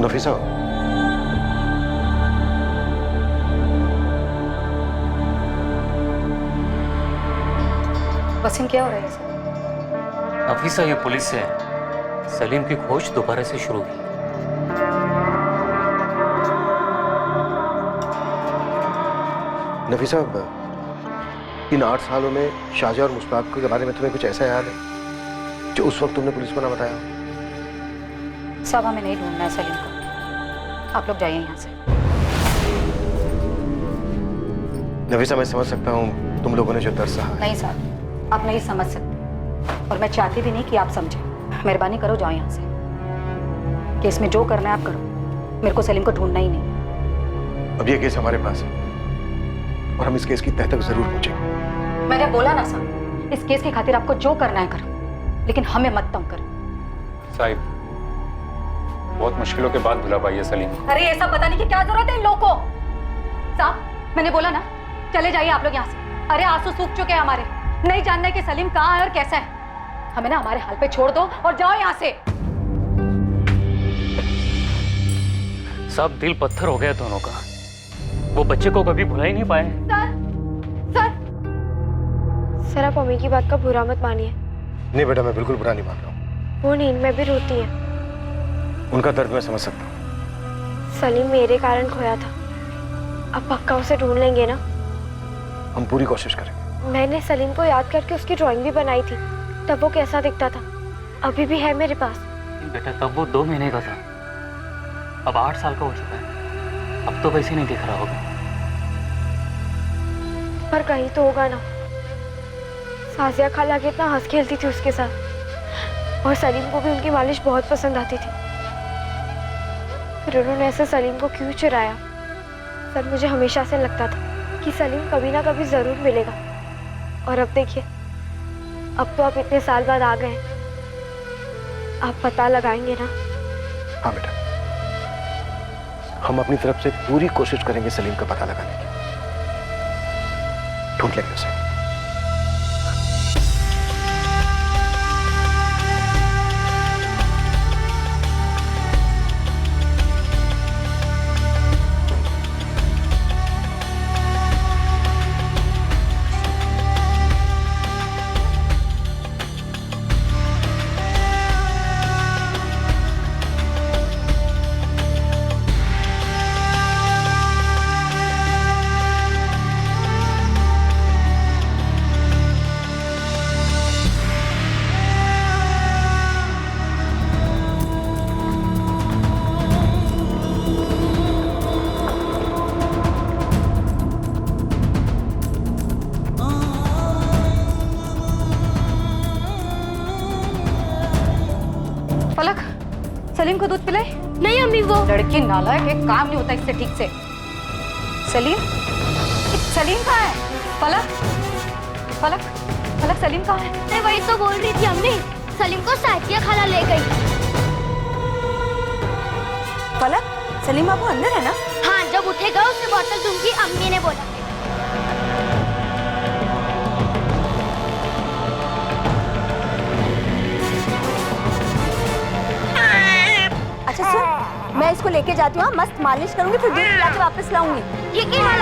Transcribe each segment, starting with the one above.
नफीसा, वसीम क्या हो रहा है सर? नफीसा, ये पुलिस से सलीम की खोज दोबारा से शुरू हुई। नफीसा, इन 8 सालों में शाहजहां और मुश्ताक के बारे में तुम्हें कुछ ऐसा याद है जो उस वक्त तुमने पुलिस को ना बताया? साहब, हमें नहीं ढूंढना है सलीम को। आप लोग जाइए यहाँ से। नफीसा, मैं समझ सकता हूँ तुम लोगों ने जो दर्द सहा है। नहीं साहब, आप नहीं समझ सकते, और मैं चाहती भी नहीं कि आप समझें। मेहरबानी करो, जाओ यहाँ से। केस में जो करना है आप करो, मेरे को सलीम को ढूंढना ही नहीं। अब ये केस हमारे पास है और हम इस केस की तह तक जरूर पहुंचेंगे। मैंने बोला ना साहब, इस केस की खातिर आपको जो करना है करो, लेकिन हमें मत तंग करो। साहिब, बहुत मुश्किलों के बाद बुला पाई है सलीम। अरे ये सब बताने की क्या जरूरत है इन लोगों को? साहब, मैंने बोला ना, चले जाइए आप लोग यहाँ से। अरे आंसू सूख चुके हैं हमारे, नहीं जानना है कि सलीम कहाँ है और कैसा है। हमें ना हमारे हाल पे छोड़ दो और जाओ यहाँ से। सब दिल पत्थर हो गया दोनों का। वो बच्चे को कभी भुला ही नहीं पाए। सर आप अम्मी की बात का बुरा मत मानिए। नहीं बेटा, मैं बिल्कुल बुरा नहीं मान रहा हूँ। वो नींद में भी रोती है। उनका दर्द मैं समझ सकता हूँ। सलीम मेरे कारण खोया था, अब पक्का उसे ढूंढ लेंगे ना? हम पूरी कोशिश करेंगे। मैंने सलीम को याद करके उसकी ड्राइंग भी बनाई थी, तब वो कैसा दिखता था, अभी भी है मेरे पास। बेटा, तब वो 2 महीने का था, अब 8 साल का हो चुका है। अब तो वैसे नहीं दिख रहा होगा। पर कहीं तो होगा ना। साजिया खाला कितना हंस खेलती थी उसके साथ, और सलीम को भी उनकी मालिश बहुत पसंद आती थी। फिर उन्होंने ऐसे सलीम को क्यों चुराया? सर मुझे हमेशा से लगता था कि सलीम कभी ना कभी जरूर मिलेगा, और अब देखिए, अब तो आप इतने साल बाद आ गए, आप पता लगाएंगे ना? हाँ बेटा, हम अपनी तरफ से पूरी कोशिश करेंगे सलीम का पता लगाने की। ढूंढ लेंगे उसे। सलीम को दूध पिलाए? नहीं अम्मी, वो लड़की नालायक है, काम नहीं होता इससे ठीक से। सलीम, सलीम कहाँ है? पलक, पलक, पलक, सलीम कहाँ है? मैं वही तो बोल रही थी अम्मी, सलीम को साजिया खाला ले गई। पलक, सलीम बाबू अंदर है ना? हाँ, जब उठेगा उसे बोतल दूंगी, अम्मी ने बोला। अच्छा सुन, मैं इसको लेके जाती हूँ, मस्त मालिश करूंगी, फिर दूध पिला के वापस लाऊंगी। ये क्या हाल?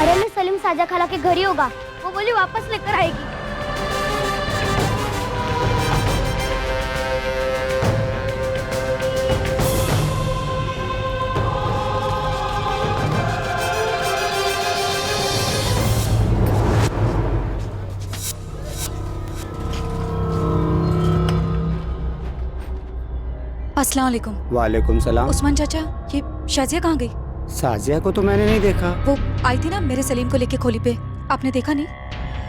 अरे मैं सलीम साजा खाला के घर ही होगा, वो बोली वापस लेकर आएगी। अस्सलाम वालेकुम। वालेकुम सलाम। उस्मान चाचा, ये शाजिया कहाँ गई? साजिया को तो मैंने नहीं देखा। वो आई थी ना मेरे सलीम को लेके खोली पे, आपने देखा नहीं?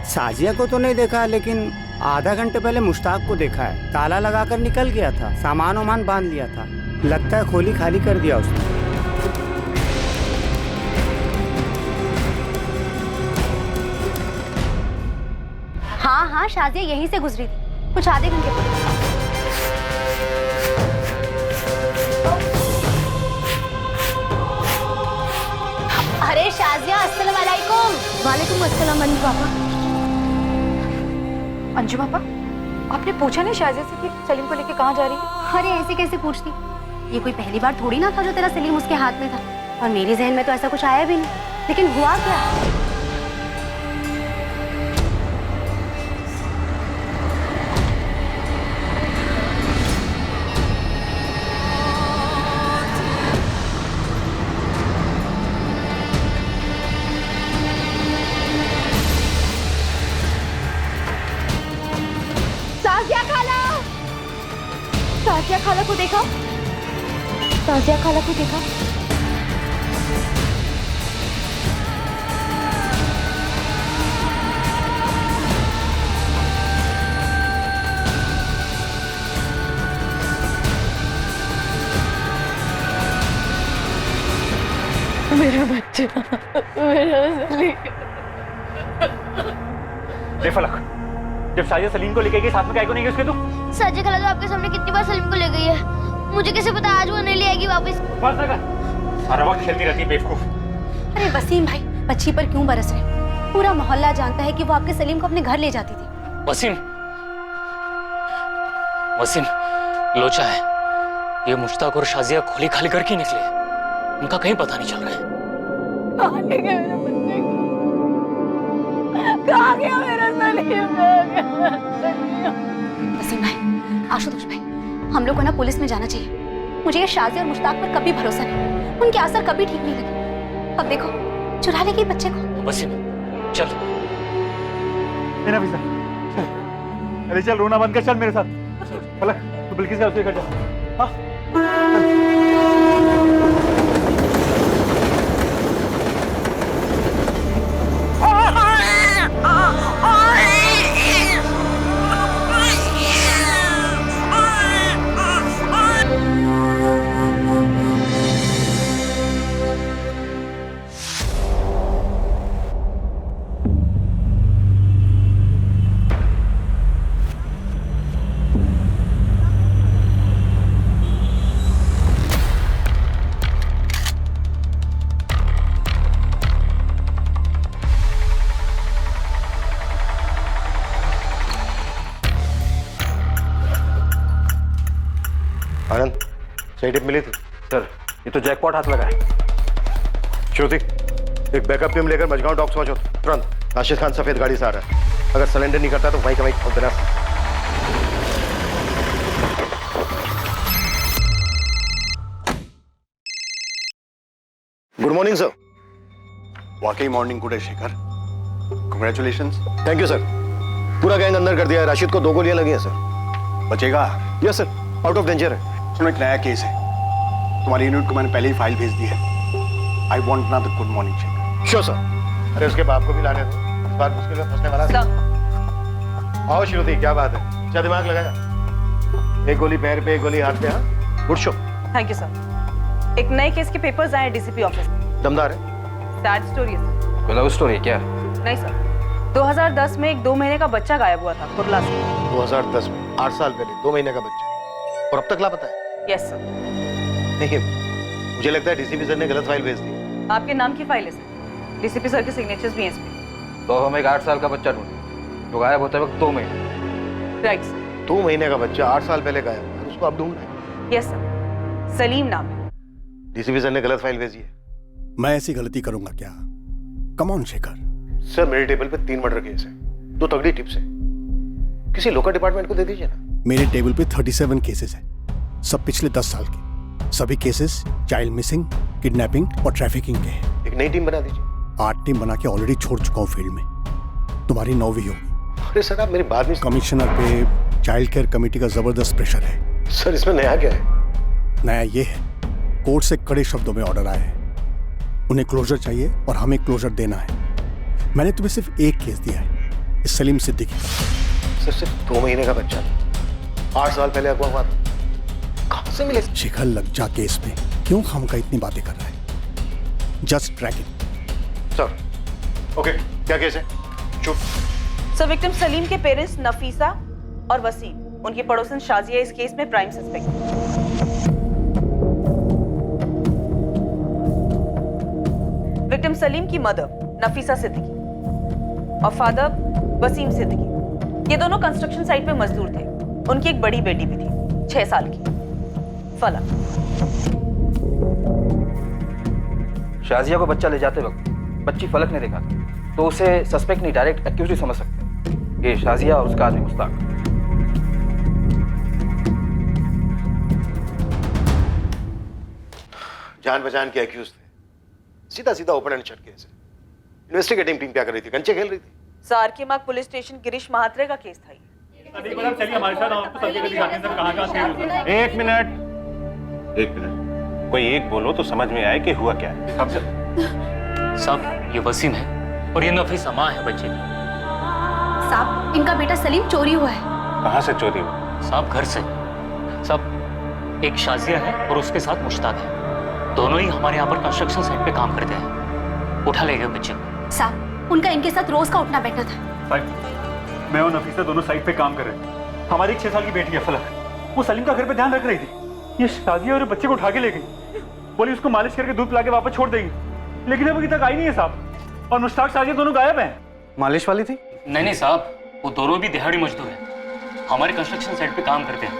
साजिया को तो नहीं देखा, लेकिन आधा घंटे पहले मुश्ताक को देखा है। ताला लगाकर निकल गया था, सामान वामान बांध लिया था। लगता है खोली खाली कर दिया उसने। हाँ हाँ, शाजिया यहीं से गुजरी थी, कुछ आधे घंटे पहले। अरे शाजिया, अस्सलाम वालेकुम। वालेकुम अस्सलाम अंजू पापा। अंजू पापा, आपने पूछा नहीं शाजिया से कि सलीम को लेके कहाँ जा रही है? अरे ऐसे कैसे पूछती, ये कोई पहली बार थोड़ी ना था जो तेरा सलीम उसके हाथ में था, और मेरे जहन में तो ऐसा कुछ आया भी नहीं। लेकिन हुआ क्या? साजिया खाला! साजिया खाला को देखा? साजिया खाला को देखा? मेरा बच्चा, मेरा सलीम। बेफलक, जब साजिया सलीम को लेके गई साथ में काहे को नहीं गई उसके? तू साजिया खाला तो आपके सामने कितनी बार सलीम को ले गई है, मुझे कैसे पता आज वो नहीं ले आएगी वापस? बस लगा, सारा वक्त खेलती रहती है बेवकूफ। अरे वसीम भाई, बच्ची पर क्यों बरस रहे? पूरा मोहल्ला जानता है कि वो आपके सलीम को अपने घर ले जाती थी। वसीम, वसीम लोचा है। ये मुश्ताक और शाजिया खोली खाली करके निकले, उनका कहीं पता नहीं चल रहा है। कहाँ ले गए मेरे बच्चे को? कहाँ गया मेरा सलीम? वसीम भाई, आशुतोष भाई, हम लोग को ना पुलिस में जाना चाहिए। मुझे ये शाजिया और मुश्ताक पर कभी भरोसा नहीं, उनके असर कभी ठीक नहीं लगे। अब देखो, चुरा लेगी बच्चे को। वसीम चल। मेरा वीजा चल। अरे चल, रोना बंद कर, चल मेरे साथ। फलक, तू बिल्किस का घर जा। हाँ आनंद, सही टिप मिली थी? सर, ये तो जैकपॉट हाथ लगा है। श्रुति, एक बैकअप टीम लेकर मजगांव डॉक्स पहुंचो तुरंत। राशिद खान सफेद गाड़ी से आ रहा है, अगर सरेंडर नहीं करता तो वहीं का वहीं ठोक देना। Good morning sir. वाकई मॉर्निंग गुड है Shekhar, congratulations. Thank you sir. पूरा गैंग अंदर कर दिया है, राशिद को 2 गोलियां लगी हैं सर। बचेगा? Yes sir, out of danger है। सुनो, एक नया केस है, तुम्हारी यूनिट को मैंने पहले ही फाइल भेज दी है। I want now the good morning Shekhar. Sure sir. अरे उसके बाप को भी लाने दो, इस बार मुश्किल में फंसने वाला है। आओ श्रुति, क्या बात है, क्या दिमाग लगाया? एक गोली पैर पे, एक गोली हाथ पे। हाँ, good show. Thank you sir. एक नए केस के पेपर्स आए डीसीपी ऑफिस में। दमदार है। सैड स्टोरी है सर। लव स्टोरी है क्या? नहीं सर, 2010 में एक 2 महीने का बच्चा गायब हुआ था कुर्ला से। 2010 में, 8 साल पहले 2 महीने का बच्चा, और अब तक लापता है? Yes sir. नहीं, मुझे लगता है डीसीपी सर ने गलत फाइल भेज दी। आपके नाम की फाइल है सर, डीसीपी सर के सिग्नेचर्स भी हैं इसमें। तो हम एक 8 साल का बच्चा ढूंढे जो गायब होते वक्त 2 महीने। Right sir. 2 महीने का बच्चा 8 साल पहले गायब है, उसको अब ढूंढना है। यस सर, सलीम नाम है। डीसीपी सर ने गलत फाइल भेजी है। मैं ऐसी गलती करूंगा क्या? Come on Shekhar. सर, मेरे टेबल पे 3 मर्डर केस है, 2 तगड़ी टिप्स है, किसी लोकल डिपार्टमेंट को दे दीजिए ना। मेरे टेबल पे 37 केसेस हैं, सब पिछले 10 साल के। सभी केसेस चाइल्ड मिसिंग, किडनैपिंग और ट्रैफिकिंग के हैं। एक नई टीम बना दीजिए। 8 टीम बना के ऑलरेडी छोड़ चुका हूँ फील्ड में, तुम्हारी 9वीं होगी। अरे सर, आप मेरी बात नहीं। कमिश्नर पे चाइल्ड केयर कमेटी का जबरदस्त प्रेशर है। सर, इसमें नया क्या है? नया ये है, कोर्ट से कड़े शब्दों में ऑर्डर आए हैं, उन्हें क्लोजर चाहिए और हमें क्लोजर देना है। मैंने तुम्हें सिर्फ एक केस दिया है, इस सलीम सिद्दीकी का। सर, सिर्फ 2 महीने का बच्चा, 8 साल पहले अगवा हुआ था, कहां से मिले? शिखर लग जा केस में क्यों खामखा इतनी बातें कर रहा है? Just track it. Sir, okay, क्या केस है? चुप। सर, विक्टिम सलीम के पेरेंट्स नफीसा और वसीम, उनकी पड़ोसन शाजिया इस केस में प्राइम सस्पेक्ट। विक्टिम सलीम की मदर नफीसा सिद्दीकी और फादर वसीम सिद्दीकी। ये दोनों कंस्ट्रक्शन साइट पे मजदूर थे। उनकी एक बड़ी बेटी भी थी, 6 साल की, फलक। शाजिया को बच्चा ले जाते वक्त बच्ची फलक ने देखा था, तो उसे सस्पेक्ट नहीं डायरेक्ट एक्यूज ही समझ सकते। ये शाजिया और उसका आदमी मुश्ताक। जान पहचान के एक्यूज थे, सीधा सीधा ओपन एंड शट केस है। इन्वेस्टिगेटिंग टीम क्या कर रही थी? कंचे खेल रही थी। सारकीमाग पुलिस स्टेशन गिरीश महात्रे का केस था ये। चलिए हमारे साथ, हम आपको सबके दिखाते हैं सर कहाँ थे। एक मिनट, कोई एक बोलो तो समझ में आए कि हुआ क्या है। साहब ये वसीम है और ये नफीसा माँ है बच्चे की। साहब इनका बेटा सलीम चोरी हुआ है। कहाँ से चोरी हुआ? साहब घर से। साहब एक शाजिया है और उसके साथ मुश्ताक है, दोनों ही हमारे यहाँ पर कंस्ट्रक्शन साइट पे काम करते हैं। उठा ले गए बच्चे को। साहब उनका इनके साथ रोज का उठना बैठना था। साहब मैं और नफीसा दोनों साइट पे काम कर रहे थे। हमारी एक 6 साल की बेटी है फलक, वो सलीम का घर पे ध्यान रख रही थी। ये शाजिया और बच्चे को उठा के ले गई, बोली उसको मालिश करके दूध पिला के वापस छोड़ देगी, लेकिन अभी तक आई नहीं है साहब। और मुश्ताक शाजिया दोनों गायब हैं। मालिश वाली थी? नहीं साहब, वो दोनों भी दिहाड़ी मजदूर हैं, हमारे कंस्ट्रक्शन साइट पे काम करते हैं।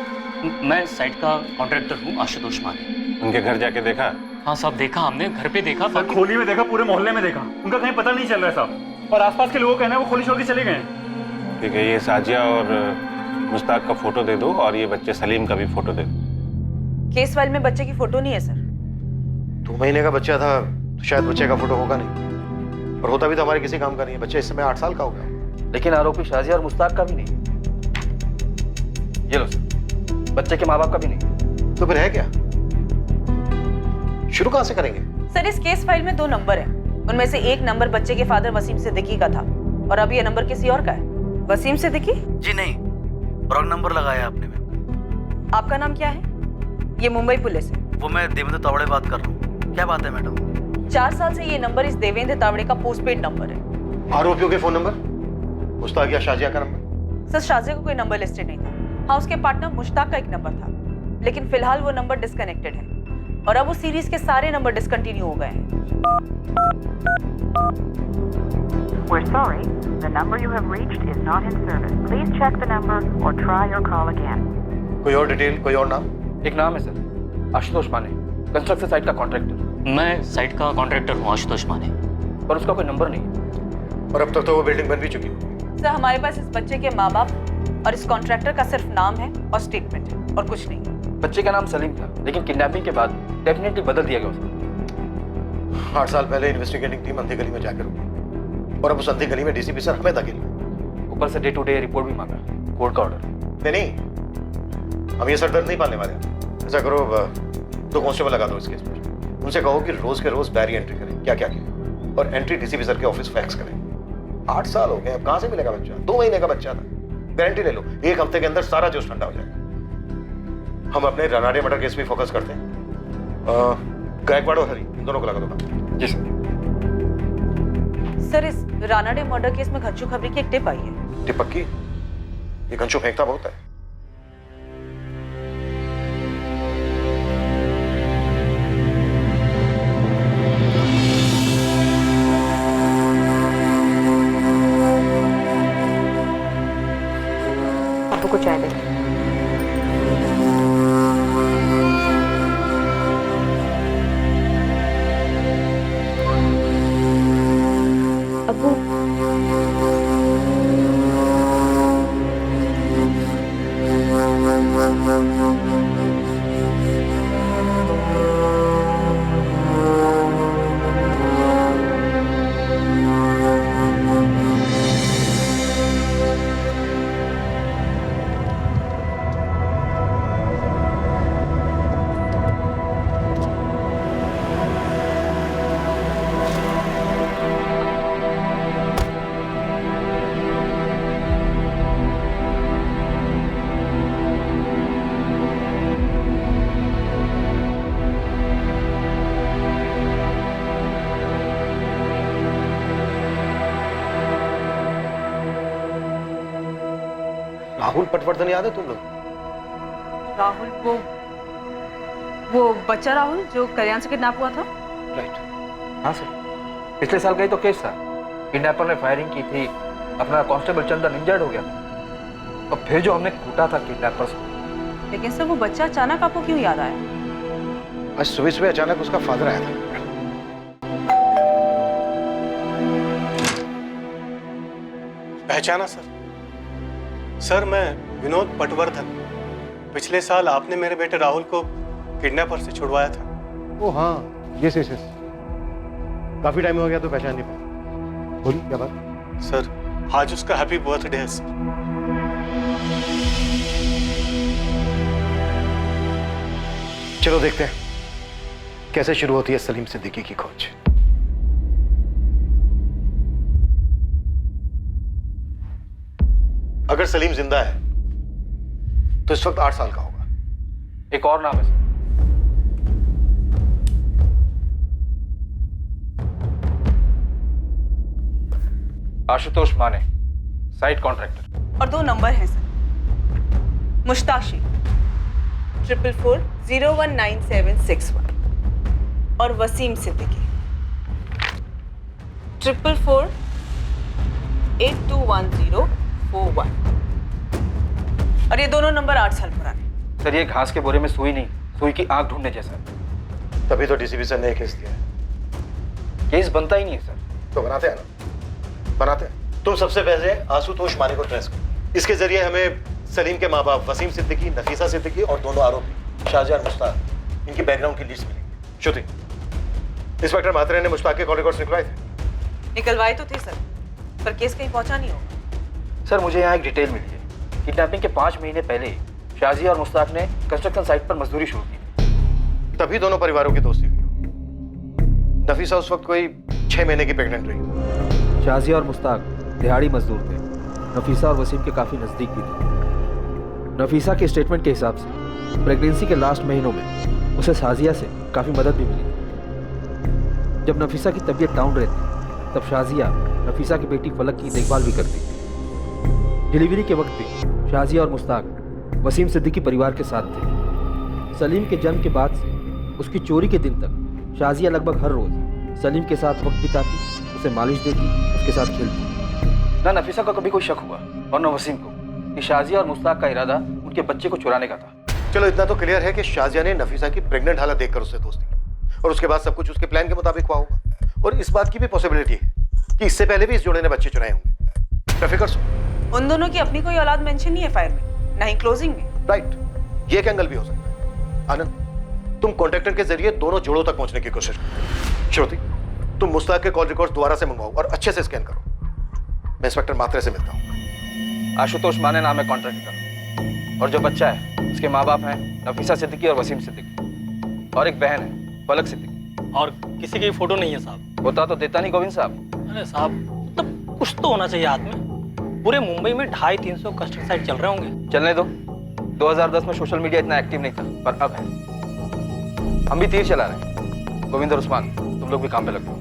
मैं साइट का कॉन्ट्रैक्टर हूँ, आशुतोष माने। उनके घर जाके देखा? हाँ साहब देखा, हमने घर पे देखा। सर खोली में देखा, पूरे मोहल्ले में देखा, उनका कहीं पता नहीं चल रहा है साहब। और आसपास के लोगों का कहना है वो खोली छोड़ के चले गए। ठीक है, ये शाजिया और मुश्ताक का फोटो दे दो और ये बच्चे सलीम का भी फोटो दे दो। केस फाइल में बच्चे की फोटो नहीं है सर। 2 महीने का बच्चा था तो शायद बच्चे का फोटो होगा नहीं, और होता भी तो हमारे किसी काम का नहीं है। बच्चा इस समय 8 साल का हो गया। लेकिन आरोपी शाजिया और मुश्ताक का भी नहीं। ये लो सर, बच्चे के माँ बाप का भी नहीं। तो फिर है क्या? शुरू कहां से करेंगे? सर इस केस फाइल में 2 नंबर हैं, उनमें से एक नंबर बच्चे के फादर वसीम सिद्दीकी का था और अब ये नंबर किसी और का है। वसीम सिद्दीकी? जी नहीं, रॉन्ग नंबर लगाया आपने। मैम आपका नाम क्या है? ये मुंबई पुलिस है। वो मैं देवेंद्र तावड़े बात कर रहा हूँ। क्या बात है मैडम? 4 साल से ये नंबर इस देवेंद्र तावड़े का पोस्टपेड नंबर है। आरोपियों के फोन नंबर? मुश्ताक या शाजिया का नंबर? सर शाजिया को कोई नंबर लिस्टेड नहीं था। हाँ उसके पार्टनर मुश्ताक का एक नंबर था, लेकिन फिलहाल वो नंबर डिस्कनेक्टेड है और अब उस सीरीज के सारे नंबर डिसकंटिन्यू हो गए हैं। We're sorry, the number you have reached is not in service. Please check the number or try your call again. कोई और डिटेल, कोई और नाम? एक नाम है सर, आशुतोष माने, कंस्ट्रक्शन साइट का कॉन्ट्रैक्टर। मैं साइट का कॉन्ट्रैक्टर हूँ, आशुतोष माने। पर उसका कोई नंबर नहीं। और अब तक तो वो बिल्डिंग बन भी चुकी है। सर हमारे पास इस बच्चे के माँ बाप और इस कॉन्ट्रैक्टर का सिर्फ नाम है और स्टेटमेंट है और कुछ नहीं। बच्चे का नाम सलीम था, लेकिन किडनैपिंग के बाद डेफिनेटली बदल दिया गया उसको। 8 साल पहले इन्वेस्टिगेटिंग टीम अंधी गली में जाकर रुकी और अब उस अंधी गली में डीसीपी सर हमें धकेल रहे। ऊपर से डे टू डे रिपोर्ट भी मांगा, कोर्ट का ऑर्डर। नहीं, हम ये सरदर्द नहीं पालने वाले। ऐसा करो, 2 कांस्टेबल लगा दो इस केस पर। उनसे कहो कि रोज के रोज डायरी एंट्री करें, क्या क्या किया, और एंट्री डीसीपी सर के ऑफिस फैक्स करें। 8 साल हो गए, अब कहां से मिलेगा बच्चा? 2 महीने का बच्चा था। गारंटी ले लो 1 हफ्ते के अंदर सारा जोश ठंडा हो जाएगा। हम अपने रानाडे मर्डर केस पे फोकस करते हैं। गायकवाड़ और हरी दोनों को लगा दो। जी सर। सर इस रानाडे मर्डर केस में घंचू खबरी की एक टिप आई है। टिप पक्की? ये घंचू फेंकता बहुत है। आपको कुछ चाय दें? अबू राहुल पटवर्धन याद है तुम लोग? राहुल वो बच्चा राहुल जो कल्याण से किडनैप हुआ था? राइट। हाँ सर, पिछले साल का ही तो केस था। किडनैपर ने फायरिंग की थी, अपना कांस्टेबल चंदन इंजर्ड हो गया। और फिर जो हमने कूटा था किडनैपर्स को। लेकिन सर वो बच्चा अचानक आपको क्यों याद आया? आज सुबह सुबह अचानक उसका फादर आया था। पहचाना सर? सर मैं विनोद पटवर्धन। पिछले साल आपने मेरे बेटे राहुल को किडनैपर से छुड़वाया था। ओ हाँ, यस यस यस। काफी टाइम हो गया तो पहचान नहीं पाया। बोलिए क्या बात? सर आज उसका हैप्पी बर्थडे है सर। चलो देखते हैं कैसे शुरू होती है सलीम सिद्दीकी की खोज। अगर सलीम जिंदा है तो इस वक्त 8 साल का होगा। एक और नाम है सर, आशुतोष माने, साइट कॉन्ट्रैक्टर। और 2 नंबर हैं सर, मुश्ताक शेख 444019761 और वसीम सिद्दीकी 444821041। और ये दोनों नंबर 8 साल पुराने। सर ये घास के बोरे में सुई नहीं, सुई की आंख ढूंढने जैसा। तभी तो डीसीपी सर ने केस दिया है। केस बनता ही नहीं है सर। तो बनाते हैं ना, बनाते हैं। तुम सबसे पहले आशुतोष माने को ट्रेस करो। इसके जरिए हमें सलीम के माँ बाप वसीम सिद्दीकी, नफीसा सिद्दीकी और दोनों आरोपी शाहजहां और मुश्ताक, इनकी बैकग्राउंड की लिस्ट मिलेगी। श्रुति, इंस्पेक्टर म्हात्रे ने मुश्ताक के कॉल रिकॉर्ड्स निकलवाए थे? निकलवाए तो थे सर, पर केस कहीं पहुंचा नहीं होगा। सर मुझे यहाँ एक डिटेल मिली है। किडनैपिंग के 5 महीने पहले शाहजिया और मुश्ताक ने कंस्ट्रक्शन साइट पर मजदूरी शुरू की। तभी दोनों परिवारों की दोस्ती हुई। नफीसा उस वक्त कोई 6 महीने की प्रेग्नेंट रही। शाहजिया और मुश्ताक दिहाड़ी मजदूर थे। नफीसा और वसीम के काफ़ी नज़दीक भी थे। नफीसा के स्टेटमेंट के हिसाब से प्रेगनेंसी के लास्ट महीनों में उसे शाहजिया से काफ़ी मदद भी मिली। जब नफीसा की तबीयत डाउन रहती तब शाहजिया नफीसा की बेटी फलक की देखभाल भी करती। डिलीवरी के वक्त भी शाहजिया और मुश्ताक वसीम सिद्दीकी परिवार के साथ थे। सलीम के जन्म के बाद से उसकी चोरी के दिन तक शाहजिया लगभग हर रोज़ सलीम के साथ वक्त बिताती, उसे मालिश देती, उसके साथ खेलती। ना नफीसा को कभी कोई शक हुआ और न वसीम को कि शाहजिया और मुश्ताक का इरादा उनके बच्चे को चुराने का था। चलो इतना तो क्लियर है कि शाहजिया ने नफीसा की प्रेग्नेंट हालत देखकर उससे दोस्ती की और उसके बाद सब कुछ उसके प्लान के मुताबिक हुआ होगा। और इस बात की भी पॉसिबिलिटी है कि इससे पहले भी इस जोड़े ने बच्चे चुराए होंगे। रफीकर सो, उन दोनों की अपनी कोई औलाद मेंशन नहीं है फाइल में, ना ही क्लोजिंग में। राइट, ये एक एंगल भी हो सकता है। आनंद, तुम कॉन्ट्रैक्टर के जरिए दोनों जोड़ों तक पहुंचने की कोशिश करो। श्रुति, तुम मुश्ताक के कॉल रिकॉर्ड दोबारा से मंगवाओ और अच्छे से स्कैन करो। मैं इंस्पेक्टर म्हात्रे से मिलता हूँ। आशुतोष माने नाम है कॉन्ट्रैक्टर, और जो बच्चा है उसके माँ बाप हैं नफीसा सिद्दीकी और वसीम सिद्दीकी, और एक बहन है फलक सिद्दीकी। और किसी की फोटो नहीं है साहब। होता तो देता नहीं गोविंद साहब। अरे साहब, मतलब कुछ तो होना चाहिए हाथ में। पूरे मुंबई में 250-300 कंस्ट्रक्शन साइट चल रहे होंगे। चलने दो, 2010 में सोशल मीडिया इतना एक्टिव नहीं था, पर अब है। हम भी तीर चला रहे हैं। गोविंद और उस्मान, तुम लोग भी काम पे लग जाओ।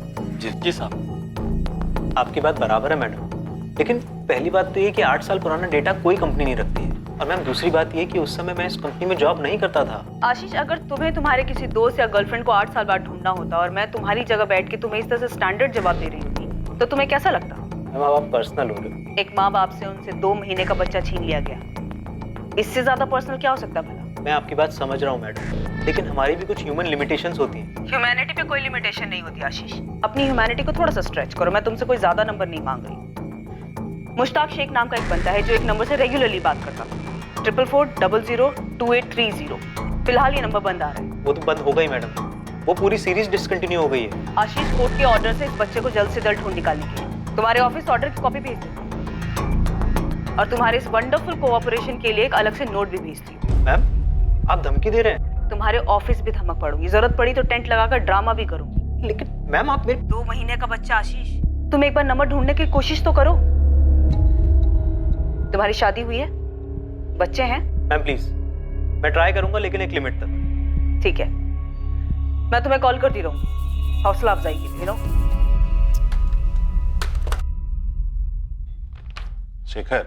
जी साहब, आपकी बात बराबर है मैडम, लेकिन पहली बात तो ये कि 8 साल पुराना डेटा कोई कंपनी नहीं रखती है। और मैम दूसरी बात ये कि उस समय मैं इस कंपनी में जॉब नहीं करता था। आशीष, अगर तुम्हें तुम्हारे किसी दोस्त या गर्लफ्रेंड को 8 साल बाद ढूंढना होता और मैं तुम्हारी जगह बैठ के तुम्हें इस तरह से स्टैंडर्ड जवाब दे रही होती तो तुम्हें कैसा लगता? मैम आप पर्सनल हो रहे हो। एक माँ बाप से उनसे 2 महीने का बच्चा छीन लिया गया, इससे ज्यादा पर्सनल क्या हो सकता भला? मैं आपकी बात समझ रहा हूँ मैडम, लेकिन हमारी भी कुछ ह्यूमन लिमिटेशंस होती हैं। ह्यूमैनिटी पे कोई लिमिटेशन नहीं होती आशीष। अपनी ह्यूमैनिटी को थोड़ा सा स्ट्रेच करो। मैं तुमसे कोई ज्यादा नंबर नहीं मांग रही। मुश्ताक शेख नाम का एक बंदा है जो एक नंबर से रेगुलरली बात करता था, 444002830। फिलहाल ये नंबर बंद आ रहा है। वो तो बंद हो गई मैडम, वो पूरी सीरीज डिसकंटिन्यू हो गई है। आशीष, कोर्ट के ऑर्डर से इस बच्चे को जल्द से जल्द ढूंढ निकालेंगे। तुम्हारे ऑफिस ऑर्डर की कॉपी भेज देती और तुम्हारे इस वंडरफुल कोऑपरेशन के लिए एक अलग से नोट भी भेजती हूँ। मैम आप धमकी दे रहे हैं? तुम्हारे ऑफिस भी धमक पड़ूंगी, जरूरत पड़ी तो टेंट लगाकर ड्रामा भी करूंगी। लेकिन मैम आप मेरे 2 महीने का बच्चा आशीष, तुम एक बार नंबर ढूंढने की कोशिश तो करो। तुम्हारी शादी हुई है, बच्चे हैं? मैम प्लीज, मैं ट्राई करूंगा लेकिन एक लिमिट तक। ठीक है, मैं तुम्हें कॉल करती रहूंगी हौसला अफजाई के लिए। शेखर,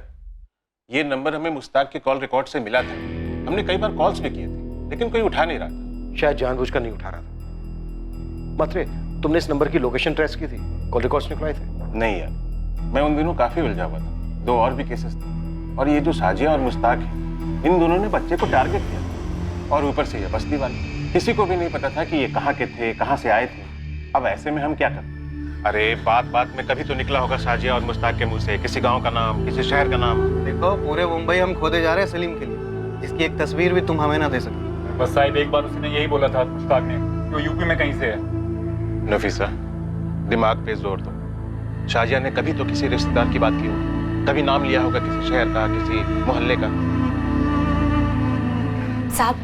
ये नंबर हमें मुश्ताक के कॉल रिकॉर्ड से मिला था। हमने कई बार कॉल्स भी किए थे, लेकिन कोई उठा नहीं रहा था। शायद जानबूझकर नहीं उठा रहा था। मात्रे, तुमने इस नंबर की लोकेशन ट्रेस की थी, कॉल रिकॉर्ड्स निकलवाए थे? नहीं यार, मैं उन दिनों काफी उलझा हुआ था। 2 और भी केसेस थे और ये जो साजिया और मुश्ताक है, इन दोनों ने बच्चे को टारगेट किया और ऊपर से ये बस्ती वाले। किसी को भी नहीं पता था कि ये कहाँ के थे, कहाँ से आए थे। अब ऐसे में हम क्या करें? अरे बात बात में कभी तो निकला होगा साजिया और मुश्ताक के मुंह से किसी गांव का नाम, किसी शहर का नाम। देखो पूरे मुंबई हम खोदे जा रहे हैं सलीम के लिए, जिसकी एक तस्वीर भी तुम हमें ना दे सके। बस साहिब एक बार उसने यही बोला था मुश्ताक ने, वो यूपी में कहीं से है। नफीसा, दिमाग पे जोर दो। शाजिया ने कभी तो किसी रिश्तेदार की बात की होगी, कभी नाम लिया होगा किसी शहर का, किसी मोहल्ले का। साहब,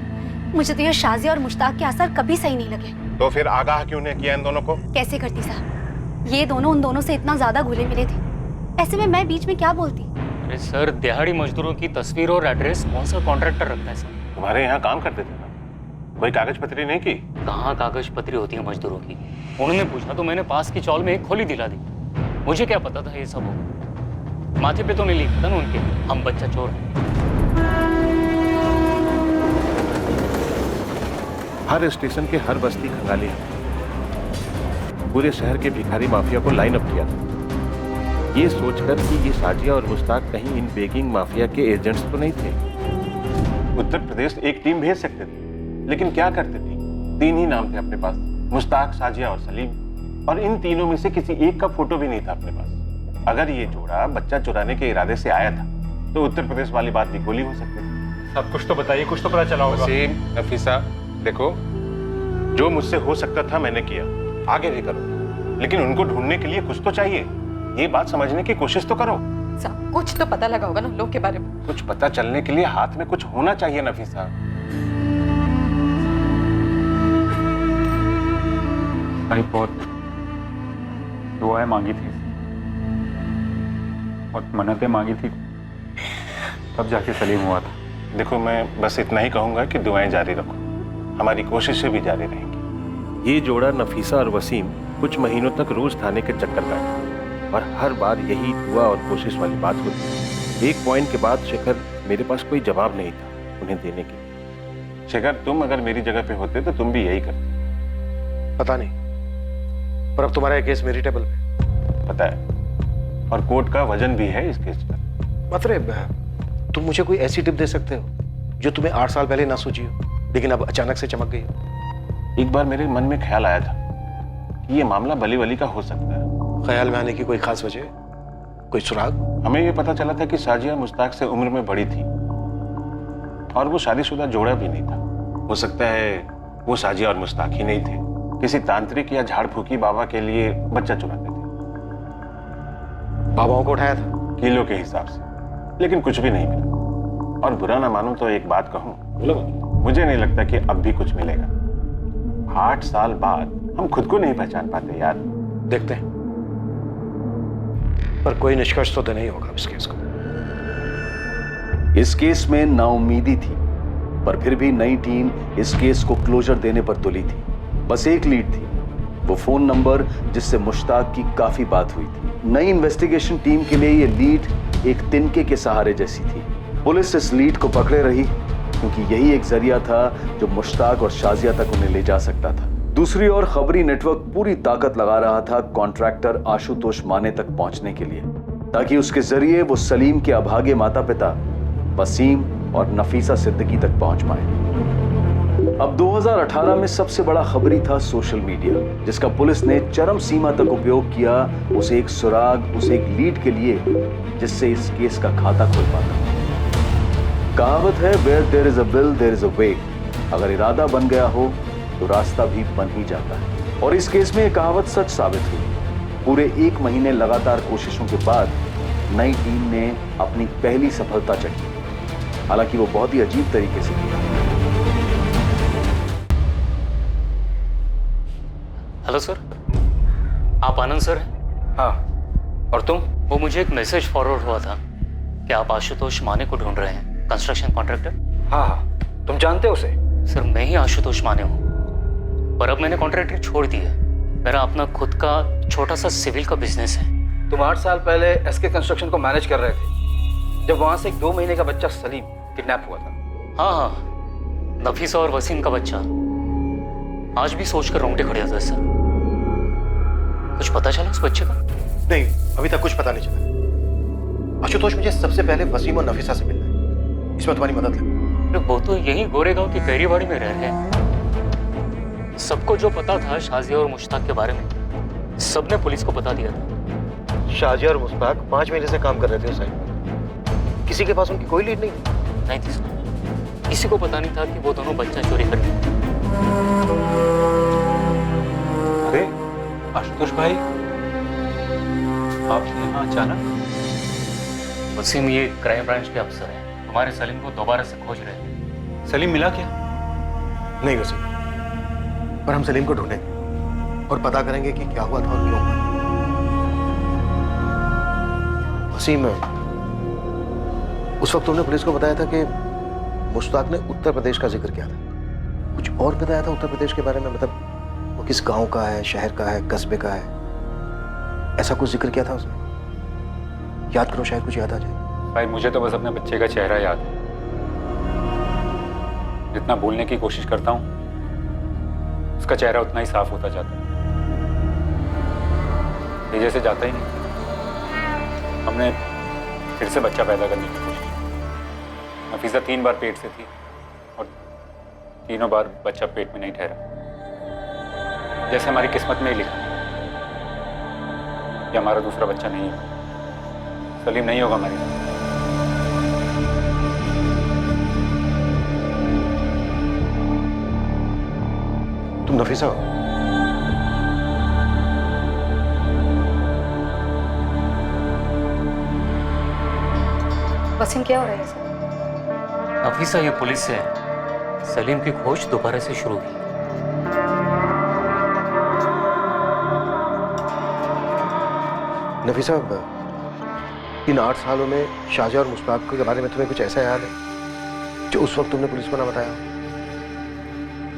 मुझे तो ये शाजिया और मुश्ताक के असर कभी सही नहीं लगे। तो फिर आगाह क्यों नहीं किया इन दोनों को? कैसे करती साहब, ये दोनों उन दोनों से इतना ज्यादा घुले मिले थे, ऐसे में मैं बीच में क्या बोलती? अरे सर, दिहाड़ी मजदूरों की तस्वीर और एड्रेस कौन सा कॉन्ट्रैक्टर रखता है सर? तुम्हारे यहाँ काम करते थे ना, कोई कागज पत्री नहीं की? कहाँ कागज पत्री होती है मजदूरों की? उन्होंने पूछा तो मैंने पास की चौल में एक खोली दिला दी। मुझे क्या पता था ये सब होगा। माथे पे तो नहीं लिखा था ना उनके, हम बच्चा चोर हैं। हर स्टेशन के हर बस्ती खंगाली है। पूरे शहर के भिखारी माफिया को लाइन अप किया था, ये सोचकर कि ये साजिया और मुश्ताक कहीं इन बेगिंग माफिया के एजेंट्स तो नहीं थे। उत्तर प्रदेश एक टीम भेज सकते थे, लेकिन क्या करते थे? 3 ही नाम थे अपने पास, मुश्ताक, साजिया और सलीम, और इन तीनों में से किसी एक का फोटो भी नहीं था अपने पास। अगर ये जोड़ा बच्चा चुराने के इरादे से आया था तो उत्तर प्रदेश वाली बात भी गोली हो सकती थी। सब कुछ तो बताइए, कुछ तो पता चला होगा। वसीम, नफीसा, देखो जो मुझसे हो सकता था मैंने किया, आगे भी करो, लेकिन उनको ढूंढने के लिए कुछ तो चाहिए। ये बात समझने की कोशिश तो करो। साहब, कुछ तो पता लगा होगा ना लोग के बारे में। कुछ पता चलने के लिए हाथ में कुछ होना चाहिए नफीसा। भाई बहुत दुआएं मांगी थी, बहुत मन्नतें मांगी थी, तब जाके सलीम हुआ था। देखो, मैं बस इतना ही कहूंगा कि दुआएं जारी रखो, हमारी कोशिशें भी जारी रहेंगी। ये जोड़ा नफीसा और वसीम कुछ महीनों तक रोज थाने के चक्कर काटे और हर बार यही दुआ और कोशिश वाली बात होती। एक पॉइंट के बाद शेखर, मेरे पास कोई जवाब नहीं था उन्हें देने के। शेखर, तुम अगर मेरी जगह पे होते तो तुम भी यही करते। पता नहीं, पर अब तुम्हारा केस मेरी टेबल पे। पता है, और कोर्ट का वजन भी है इस केस का। मतलब तुम मुझे कोई ऐसी टिप दे सकते हो जो तुम्हें 8 साल पहले ना सूझी हो, लेकिन अब अचानक से चमक गई हो? एक बार मेरे मन में ख्याल आया था कि ये मामला बली वली का हो सकता है। ख्याल में आने की कोई खास वजह, कोई सुराग? हमें ये पता चला था कि साजिया मुश्ताक से उम्र में बड़ी थी और वो शादीशुदा जोड़ा भी नहीं था। हो सकता है वो साजिया और मुश्ताक ही नहीं थे, किसी तांत्रिक या झाड़ फूकी बाबा के लिए बच्चा चुराते थे। बाबाओं को उठाया था किलो के हिसाब से, लेकिन कुछ भी नहीं मिला। और बुरा ना मानूं तो एक बात कहूं, मुझे नहीं लगता कि अब भी कुछ मिलेगा। 8 साल बाद हम खुद को नहीं पहचान पाते यार। देखते हैं, पर कोई निष्कर्ष तो नहीं होगा इस केस को। इस केस में नाउम्मीदी थी, पर फिर भी नई टीम इस केस को क्लोजर देने पर तुली थी। बस एक लीड थी, वो फोन नंबर जिससे मुश्ताक की काफी बात हुई थी। नई इन्वेस्टिगेशन टीम के लिए ये लीड एक तिनके के सहारे जैसी थी। पुलिस इस लीड को पकड़े रही क्योंकि यही एक जरिया था जो मुश्ताक और शाजिया तक उन्हें ले जा सकता था। दूसरी ओर खबरी नेटवर्क पूरी ताकत लगा रहा था कॉन्ट्रैक्टर आशुतोष माने तक पहुंचने के लिए, ताकि उसके जरिए वो सलीम के अभागे माता पिता वसीम और नफीसा सिद्दीकी तक पहुंच पाए। अब 2018 में सबसे बड़ा खबरी था सोशल मीडिया, जिसका पुलिस ने चरम सीमा तक उपयोग किया उसे एक सुराग, उसे एक लीड के लिए जिससे इस केस का खाता खुल पाता। कहावत है, where there is a will there is a way. अगर इरादा बन गया हो तो रास्ता भी बन ही जाता है, और इस केस में यह कहावत सच साबित हुई। पूरे 1 महीने लगातार कोशिशों के बाद नई टीम ने अपनी पहली सफलता चखी, हालांकि वो बहुत ही अजीब तरीके से की। हेलो सर, आप आनंद सर हैं? हाँ, और तुम? वो मुझे एक मैसेज फॉरवर्ड हुआ था कि आप आशुतोष माने को ढूंढ रहे हैं, कंस्ट्रक्शन कॉन्ट्रैक्टर। हाँ, तुम जानते हो उसे? सर, मैं ही आशुतोष माने हूँ, पर अब मैंने कॉन्ट्रैक्टर छोड़ दिया। मेरा अपना खुद का छोटा सा सिविल का बिजनेस है। तुम 8 साल पहले एसके कंस्ट्रक्शन को मैनेज कर रहे थे, जब वहां से एक 2 महीने का बच्चा सलीम किडनैप हुआ था। हाँ, नफीसा और वसीम का बच्चा। आज भी सोचकर रोंगटे खड़े होते हैं सर। कुछ पता चला उस बच्चे का? नहीं, अभी तक कुछ पता नहीं चला। आशुतोष, मुझे सबसे पहले वसीम और नफीसा से मिलना है, इसमें तुम्हारी मदद लगे। अरे वो तो यही गोरेगांव की कैरीबाड़ी में रह रहे हैं। सबको जो पता था शाजिया और मुश्ताक के बारे में, सबने पुलिस को बता दिया था। शाजिया और मुश्ताक 5 महीने से काम कर रहे थे उस साइड पर। किसी के पास उनकी कोई लीड नहीं थी सर। किसी को पता नहीं था कि वो दोनों बच्चा चोरी कर रहे थे। अरे आशुतोष भाई, आप यहाँ अचानक? वसीम, ये क्राइम ब्रांच के अफसर हैं, तुम्हारे सलीम को दोबारा से खोज रहे हैं। सलीम मिला क्या? नहीं वसीम, पर हम सलीम को ढूंढेंगे और पता करेंगे कि क्या हुआ था और क्यों हुआ। वसीम, उस वक्त तुमने पुलिस को बताया था कि मुश्ताक ने उत्तर प्रदेश का जिक्र किया था। कुछ और बताया था उत्तर प्रदेश के बारे में? मतलब वो किस गांव का है, शहर का है, कस्बे का है, ऐसा कुछ जिक्र किया था उसने? याद करो, शायद कुछ याद आ जाए। भाई मुझे तो बस अपने बच्चे का चेहरा याद है। जितना भूलने की कोशिश करता हूँ, उसका चेहरा उतना ही साफ होता जाता है। ये जैसे जाता ही नहीं। हमने फिर से बच्चा पैदा करने की कोशिश की। नफीसा 3 बार पेट से थी और तीनों बार बच्चा पेट में नहीं ठहरा। जैसे हमारी किस्मत में ही लिखा कि हमारा दूसरा बच्चा नहीं है। सलीम नहीं होगा हमारी। तुम नफीसा हो? वसीम, क्या हो रहा है सर? नफीसा, ये पुलिस से है। सलीम की खोज दोबारा से शुरू हुई। नफीसा, इन 8 सालों में शाजिया और मुश्ताक के बारे में तुम्हें कुछ ऐसा याद है जो उस वक्त तुमने पुलिस को ना बताया?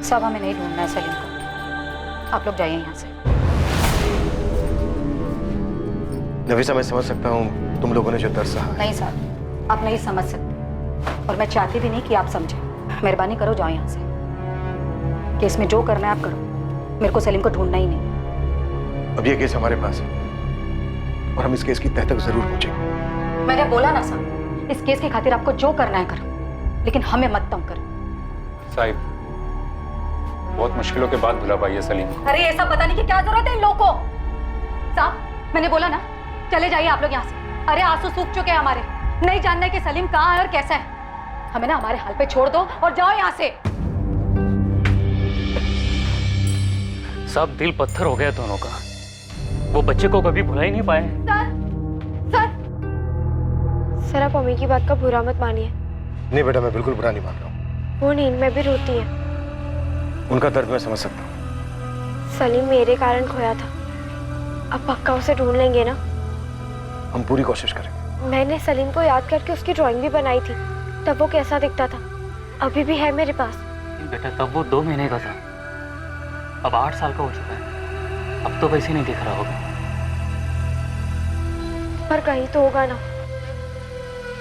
सब हमें नहीं ढूंढना है सलीम को। आप लोग जाइए यहाँ से। नफीसा, मैं समझ सकता हूँ तुम लोगों ने जो दर्द सहा। नहीं साहब, आप नहीं समझ सकते और मैं चाहती भी नहीं कि आप समझें। मेहरबानी करो, जाओ यहाँ से। केस में जो करना है आप करो, मेरे को सलीम को ढूंढना ही नहीं। अब ये केस हमारे पास है और हम इस केस की तह तक जरूर पहुंचेंगे। मैंने बोला ना साहब, इस केस की खातिर आपको जो करना है करो, लेकिन हमें मत तंग करो। साहिब, बहुत मुश्किलों के बाद बुला पाई है सलीम। अरे ऐसा पता नहीं कि क्या जरूरत है इन लोगों को। साहब, मैंने बोला ना, चले जाइए आप लोग यहाँ से। अरे आंसू सूख चुके हैं हमारे, नहीं जानने कि सलीम कहाँ है और कैसा है। हमें ना हमारे हाल पे छोड़ दो और जाओ यहाँ से। सब दिल पत्थर हो गया दोनों का। वो बच्चे को कभी भुला ही नहीं पाए। सर आप अम्मी की बात का बुरा मत मानिए। नहीं बेटा, मैं बिल्कुल बुरा नहीं मान रहा हूँ। वो नींद में भी रोती है। उनका दर्द मैं समझ सकता हूँ। सलीम मेरे कारण खोया था, अब पक्का उसे ढूंढ लेंगे ना? हम पूरी कोशिश करेंगे। मैंने सलीम को याद करके उसकी ड्राइंग भी बनाई थी, तब वो कैसा दिखता था, अभी भी है मेरे पास। बेटा, तब वो 2 महीने का था, अब 8 साल का हो चुका है। अब तो वैसे नहीं दिख रहा होगा। पर कहीं तो होगा ना।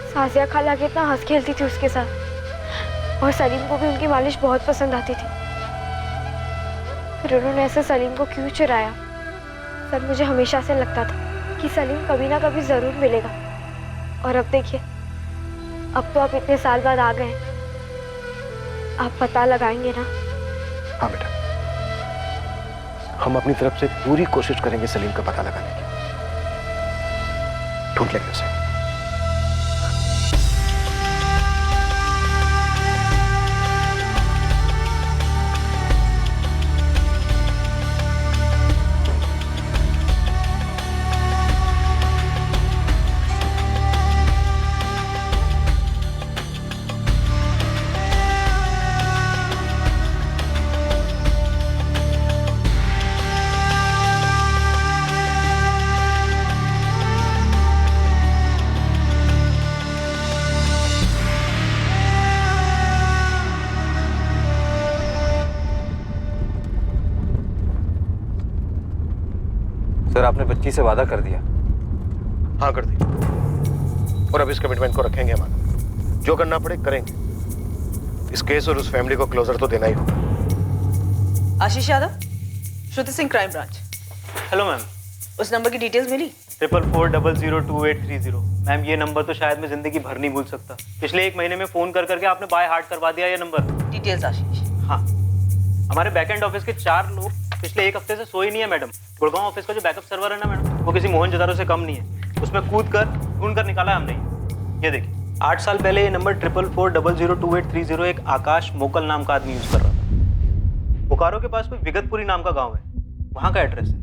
साजिया खाला कितना हंस खेलती थी उसके साथ और सलीम को भी उनकी मालिश बहुत पसंद आती थी। फिर उन्होंने ऐसे सलीम को क्यों चुराया? सर मुझे हमेशा से लगता था कि सलीम कभी ना कभी जरूर मिलेगा, और अब देखिए, अब तो आप इतने साल बाद आ गए। आप पता लगाएंगे ना? हाँ बेटा, हम अपनी तरफ से पूरी कोशिश करेंगे सलीम का पता लगाने की। ढूंढ लेंगे उसे। सर आपने बच्ची से वादा कर दिया? हाँ कर दिया, और अब इस कमिटमेंट को रखेंगे हम आगे। जो करना पड़े करेंगे। इस केस और उस फैमिली को क्लोजर तो देना ही होगा। Ashish Yadav, Shruti Singh, crime branch. Hello ma'am. उस नंबर की डिटेल्स मिली? 44402830। मैम ये नंबर तो शायद मैं जिंदगी भर नहीं भूल सकता। पिछले 1 महीने में फ़ोन कर करके आपने बाय हार्ट करवा दिया ये नंबर। डिटेल्स आशीष। हाँ, हमारे बैकएंड ऑफिस के 4 लोग पिछले 1 हफ्ते से सोए नहीं है मैडम। गुड़गांव ऑफिस का जो बैकअप सर्वर है ना मैडम, वो किसी मोहनजोदारो से कम नहीं है। उसमें कूद कर ढूंढ कर निकाला है हमने। ये देखिए, 8 साल पहले ये नंबर 44402830 एक आकाश मोकल नाम का आदमी यूज कर रहा था। बोकारो के पास कोई विगतपुरी नाम का गांव है, वहां का एड्रेस है।